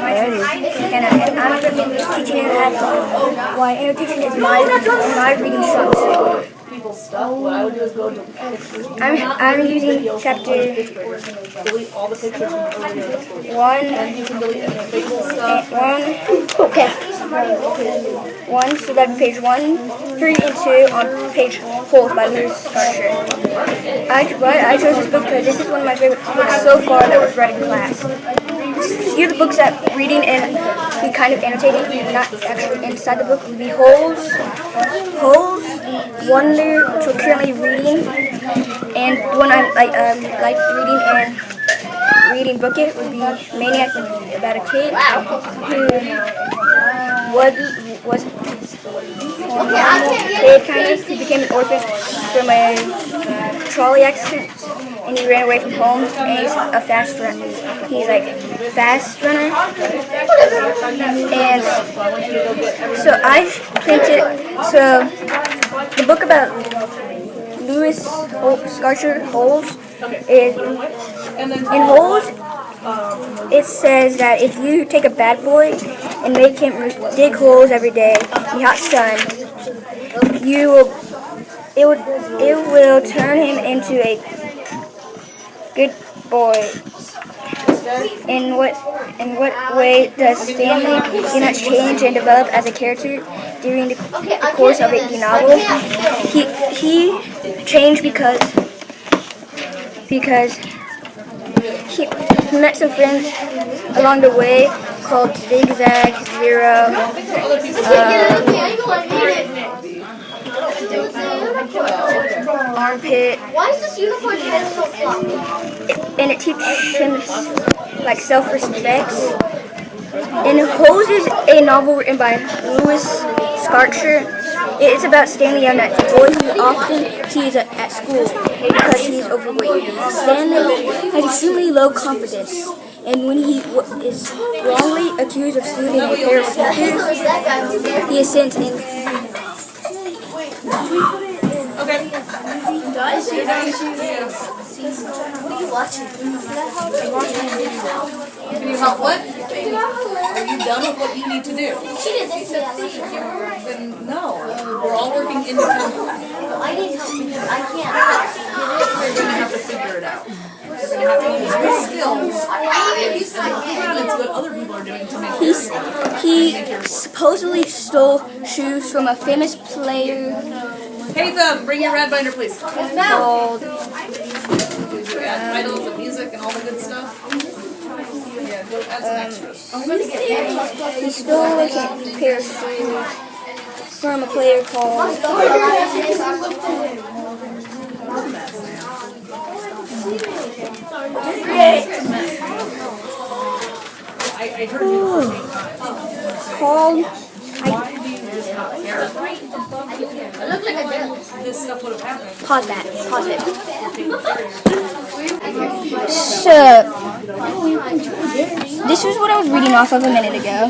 And I'm going to be teaching you why annotation is my reading structure. I'm using chapter 1, select page 1, 3, and 2 on page Holes by Lewis Scarcher. I chose this book because this is one of my favorite books so far that was read in class. Here are the books that reading and we kind of annotating, not actually inside the book, would be Holes, Wonder, which we're currently reading, and the one I like reading and reading Booklet would be Maniac, about a kid who was a kid kind of. He became an orphan from a trolley accident, and he ran away from home, and he's a fast runner. He's like fast runner, and so I printed. So the book about Lewis Scarcher Holes is in Holes. It says that if you take a bad boy and make him dig holes every day in the hot sun, it will turn him into a good boy. In what way does Stanley do not change and develop as a character during the course of the novel? He changed because he met some friends along the way called Zigzag, Zero, Armpit. Why is this unicorn head so floppy? And it teaches him like self-respect. And Holes is a novel written by Lewis Scarcher. It's about Stanley Young, a boy who often teased at school because he's overweight. Stanley has extremely low confidence, and when he is wrongly accused of stealing a pair of sneakers, he is sent in. Okay. What are you watching? Can you help what? Are you done with what you need to do? She did this Then no. We're all working independently. I need help because I can't. You're going to have to figure it out. You're going to have to use your skills. And it's what other people are doing to make He supposedly stole shoes from a famous player Haytham, bring your red binder, please. called. Add titles and music and all the good stuff. Yeah, go add some extras. He stole a pair of shoes from a player called. I heard you. Called. This stuff would have happened. Pause that. Pause it. So, this is what I was reading off of a minute ago.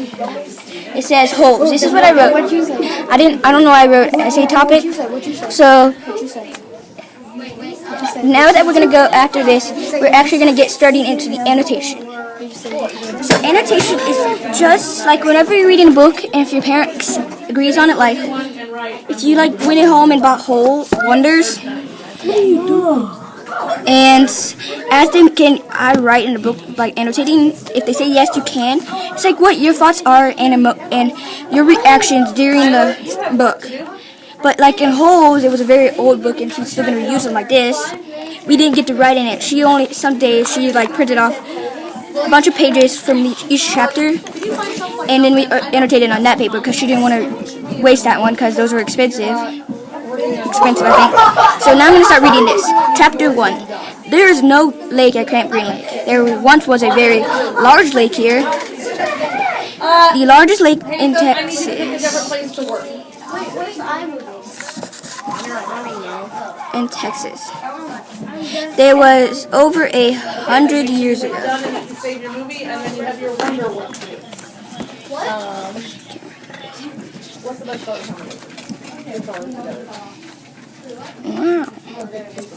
It says Holes. This is what I wrote. I don't know. I wrote essay topic. So, now that we're gonna go after this, we're actually gonna get started into the annotation. So annotation is just like whenever you're reading a book, and if your parents agrees on it, like if you like went at home and bought Wonders, and ask them, can I write in a book like annotating? If they say yes, you can. It's like what your thoughts are and your reactions during the book. But like in Holes, it was a very old book, and she's still gonna reuse them like this. We didn't get to write in it. Some days she like printed off a bunch of pages from each chapter, and then we annotated on that paper because she didn't want to waste that one because those were expensive, I think. So now I'm going to start reading this. Chapter 1. There is no lake at Camp Green Lake. There once was a very large lake here. The largest lake in Texas. In Texas. There was over 100 years ago. Save your movie and then you have your Wonder Woman. What's the best Wow.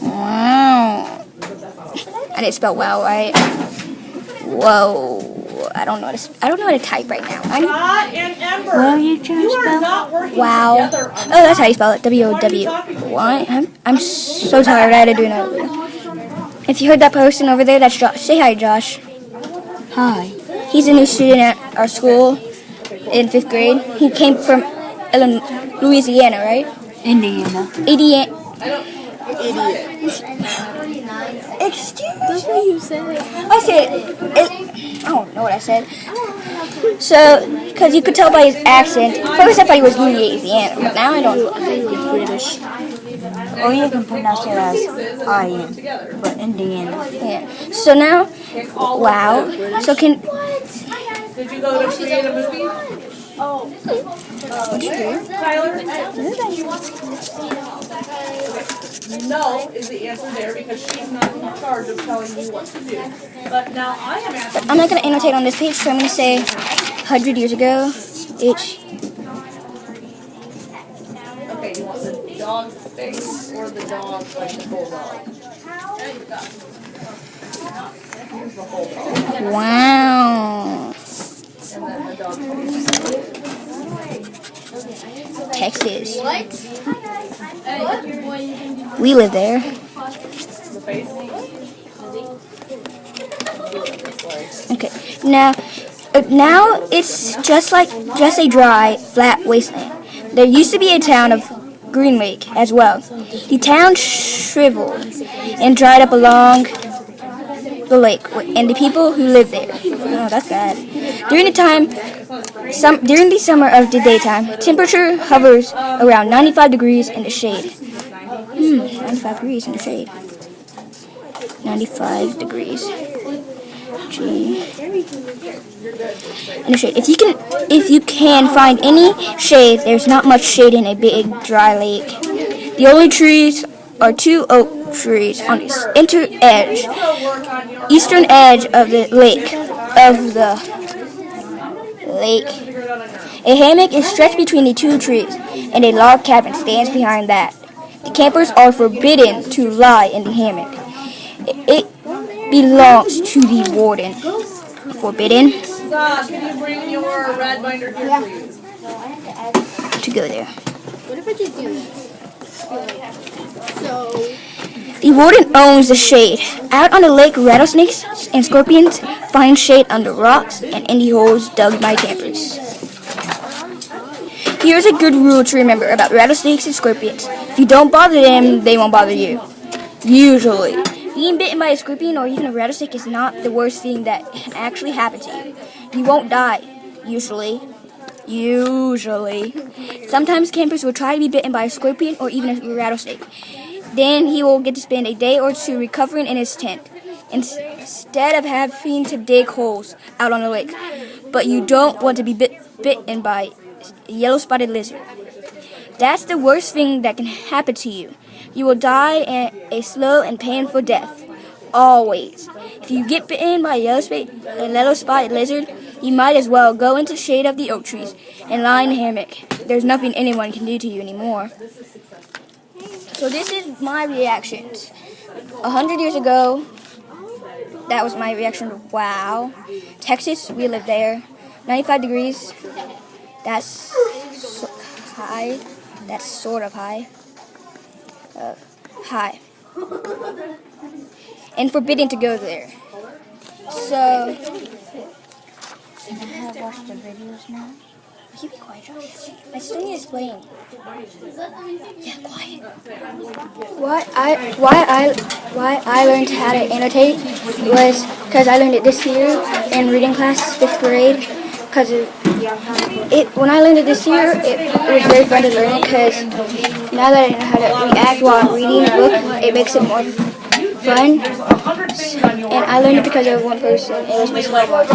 Wow. I didn't spell wow right. Whoa. I don't know how to type right now. Scott and Ember. Well, you can You are spell. not working Wow. together. Oh, that's how you spell it. W-O-W. Why? I'm so tired. I had to do another video. If you heard that person over there, that's Josh. Say hi, Josh. Hi. He's a new student at our school in 5th grade. He came from Louisiana, right? Indiana. Idiot. That's Excuse what you said. I said, I don't know what I said. So, because you could tell by his accent. First I thought he was Louisiana, but now I don't know. British. Or you can pronounce it as I-N, but Indiana. Yeah. So now, wow. So can, Did you go to create a movie? Tyler? No is the answer there because she's not in charge of telling you what to do. But now I am asking. I'm not going to annotate on this page, so I'm going to say 100 years ago. H. Okay, you want the dog face or the dog like the bulldog? Here's the whole dog. Wow. And then the dog face. Texas. We live there. The face. Okay. Now it's just a dry, flat wasteland. There used to be a town of Green Lake as well. The town shriveled and dried up along the lake, and the people who lived there. Oh, that's bad. During the summer of the daytime, temperature hovers around 95 degrees in the shade. 95 degrees in the shade. 95 degrees. Gee. In the shade. If you can find any shade, there's not much shade in a big dry lake. The only trees are 2 oak trees on the eastern edge of the lake. A hammock is stretched between the 2 trees, and a log cabin stands behind that. The campers are forbidden to lie in the hammock. It belongs to the warden. Forbidden Scott, can you bring your red binder here, please? to go there. What if I just do this? So, The warden owns the shade. Out on the lake, rattlesnakes and scorpions find shade under rocks and in the holes dug by campers. Here's a good rule to remember about rattlesnakes and scorpions. If you don't bother them, they won't bother you. Usually. Being bitten by a scorpion or even a rattlesnake is not the worst thing that can actually happen to you. You won't die. Usually. Sometimes campers will try to be bitten by a scorpion or even a rattlesnake. Then he will get to spend a day or two recovering in his tent, instead of having to dig holes out on the lake. But you don't want to be bitten by a yellow-spotted lizard. That's the worst thing that can happen to you. You will die a slow and painful death. Always. If you get bitten by a yellow-spotted lizard, you might as well go into the shade of the oak trees and lie in a hammock. There's nothing anyone can do to you anymore. So this is my reactions. 100 years ago, that was my reaction. Wow. Texas, we live there. 95 degrees. That's high. That's sort of high. High. And forbidden to go there. So, I have watched the videos now. keep it quiet, Josh. I still need to explain. Yeah, quiet. Why I learned how to annotate was because I learned it this year in reading class, 5th grade. Because when I learned it this year, it was very fun to learn it because now that I know how to react while reading a book, it makes it more fun. And I learned it because of one person. It was Miss Harbaugh.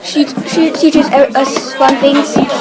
She teaches us fun things like